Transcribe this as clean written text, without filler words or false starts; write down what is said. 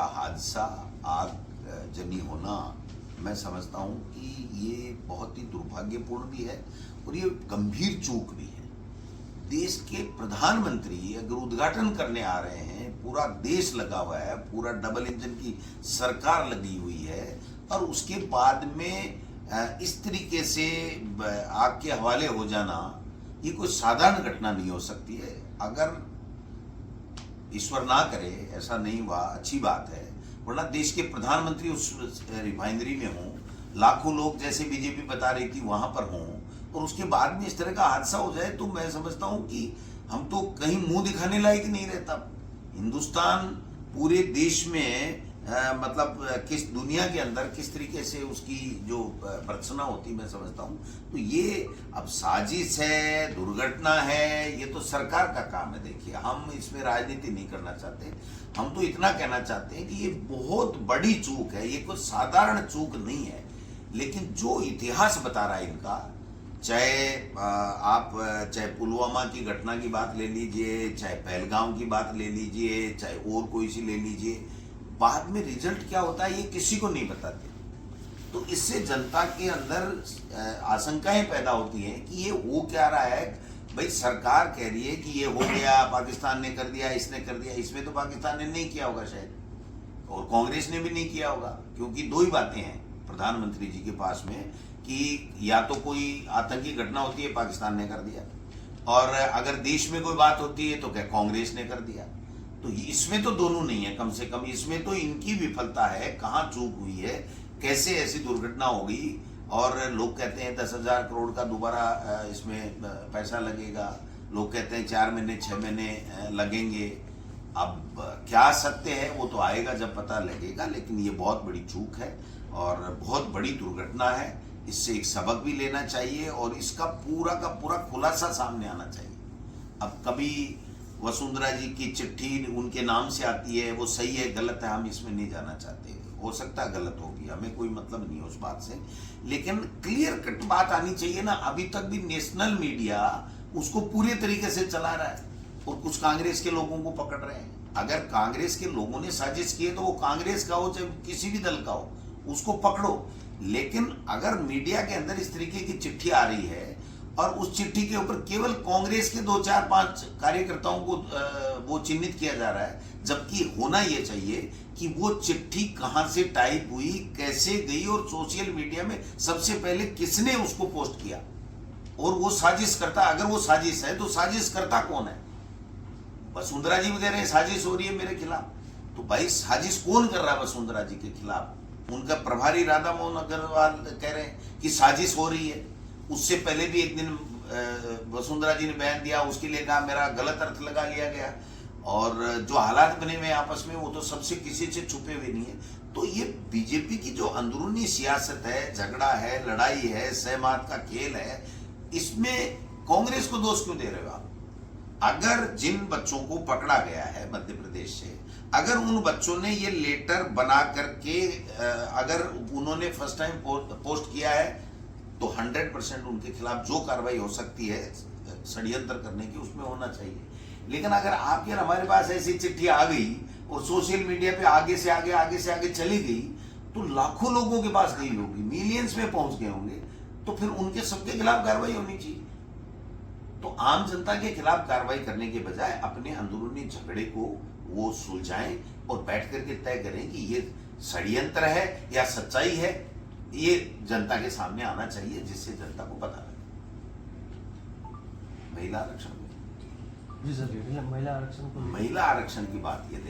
का हादसा आग जनी होना, मैं समझता हूं कि ये बहुत ही दुर्भाग्यपूर्ण भी है और ये गंभीर चूक भी है। देश के प्रधानमंत्री अगर उद्घाटन करने आ रहे हैं, पूरा देश लगा हुआ है, पूरा डबल इंजन की सरकार लगी हुई है, और उसके बाद में इस तरीके से आग के हवाले हो जाना, ये कोई साधारण घटना नहीं हो सकती है। अगर ईश्वर ना करे ऐसा नहीं हुआ, अच्छी बात है, वरना देश के प्रधानमंत्री उस रिफाइनरी में हों, लाखों लोग जैसे बीजेपी बता रही थी वहां पर हों, और उसके बाद में इस तरह का हादसा हो जाए, तो मैं समझता हूं कि हम तो कहीं मुंह दिखाने लायक नहीं रहता। हिंदुस्तान पूरे देश में मतलब किस दुनिया के अंदर किस तरीके से उसकी जो भर्त्सना होती, मैं समझता हूं। तो ये अब साजिश है, दुर्घटना है, ये तो सरकार का काम है। देखिए, हम इसमें राजनीति नहीं करना चाहते, हम तो इतना कहना चाहते हैं कि ये बहुत बड़ी चूक है, ये कोई साधारण चूक नहीं है। लेकिन जो इतिहास बता रहा है इनका, चाहे पुलवामा की घटना की बात ले लीजिए, चाहे पहलगाम की बात ले लीजिए, चाहे और कोई सी ले लीजिए, बाद में रिजल्ट क्या होता है ये किसी को नहीं बताते। तो इससे जनता के अंदर आशंकाएं पैदा होती हैं कि ये हो क्या रहा है। भाई, सरकार कह रही है कि ये हो गया, पाकिस्तान ने कर दिया, इसने कर दिया। इसमें तो पाकिस्तान ने नहीं किया होगा शायद, और कांग्रेस ने भी नहीं किया होगा, क्योंकि दो ही बातें हैं प्रधानमंत्री जी के पास में कि या तो कोई आतंकी घटना होती है, पाकिस्तान ने कर दिया, और अगर देश में कोई बात होती है तो क्या कांग्रेस ने कर दिया। तो इसमें तो दोनों नहीं है, कम से कम इसमें तो इनकी विफलता है। कहाँ चूक हुई है, कैसे ऐसी दुर्घटना हो गई। और लोग कहते हैं 10,000 करोड़ का दोबारा इसमें पैसा लगेगा, लोग कहते हैं 4 महीने 6 महीने लगेंगे। अब क्या सत्य है वो तो आएगा जब पता लगेगा, लेकिन ये बहुत बड़ी चूक है और बहुत बड़ी दुर्घटना है। इससे एक सबक भी लेना चाहिए और इसका पूरा का पूरा खुलासा सामने आना चाहिए। अब कभी वसुंधरा जी की चिट्ठी उनके नाम से आती है, वो सही है गलत है हम इसमें नहीं जाना चाहते, हो सकता है गलत होगी, हमें कोई मतलब नहीं है उस बात से, लेकिन क्लियर कट बात आनी चाहिए ना। अभी तक भी नेशनल मीडिया उसको पूरे तरीके से चला रहा है और कुछ कांग्रेस के लोगों को पकड़ रहे हैं। अगर कांग्रेस के लोगों ने साजिश की है तो वो कांग्रेस का हो चाहे किसी भी दल का हो, उसको पकड़ो। लेकिन अगर मीडिया के अंदर इस तरीके की चिट्ठी आ रही है और उस चिट्ठी के ऊपर केवल कांग्रेस के 2 4 5 कार्यकर्ताओं को वो चिन्हित किया जा रहा है, जबकि होना यह चाहिए कि वो चिट्ठी कहां से टाइप हुई, कैसे गई, और सोशल मीडिया में सबसे पहले किसने उसको पोस्ट किया, और वो साजिश करता, अगर वो साजिश है तो साजिश करता कौन है। वसुंधरा जी कह रहे हैं साजिश हो रही है मेरे खिलाफ, तो भाई साजिश कौन कर रहा है वसुंधरा जी के खिलाफ। उनका प्रभारी राधा मोहन अग्रवाल कह रहे हैं कि साजिश हो रही है। उससे पहले भी एक दिन वसुंधरा जी ने बयान दिया, उसके लिए कहा मेरा गलत अर्थ लगा लिया गया, और जो हालात बने हुए आपस में वो तो सबसे किसी से छुपे हुए नहीं है। तो ये बीजेपी की जो अंदरूनी सियासत है, झगड़ा है, लड़ाई है, सहमत का खेल है, इसमें कांग्रेस को दोष क्यों दे रहे हो आप। अगर जिन बच्चों को पकड़ा गया है मध्य प्रदेश से, अगर उन बच्चों ने ये लेटर बना करके अगर उन्होंने फर्स्ट टाइम पोस्ट किया है, तो 100% उनके खिलाफ जो कार्रवाई हो सकती है षड्यंत्र करने की, उसमें होना चाहिए। लेकिन अगर आपके हमारे पास ऐसी चिट्ठी आ गई और सोशल मीडिया पे आगे से आगे चली गई, तो लाखों लोगों के पास गई होगी, मिलियंस में पहुंच गए होंगे, तो फिर उनके सबके खिलाफ कार्रवाई होनी चाहिए। तो आम जनता के खिलाफ कार्रवाई करने के बजाय अपने अंदरूनी झगड़े को वो सुलझाएं और बैठ करके तय करें कि ये षड्यंत्र है या सच्चाई है। ये जनता के सामने आना चाहिए, जिससे जनता को पता लगे। महिला आरक्षण जी सर, महिला आरक्षण की बात ये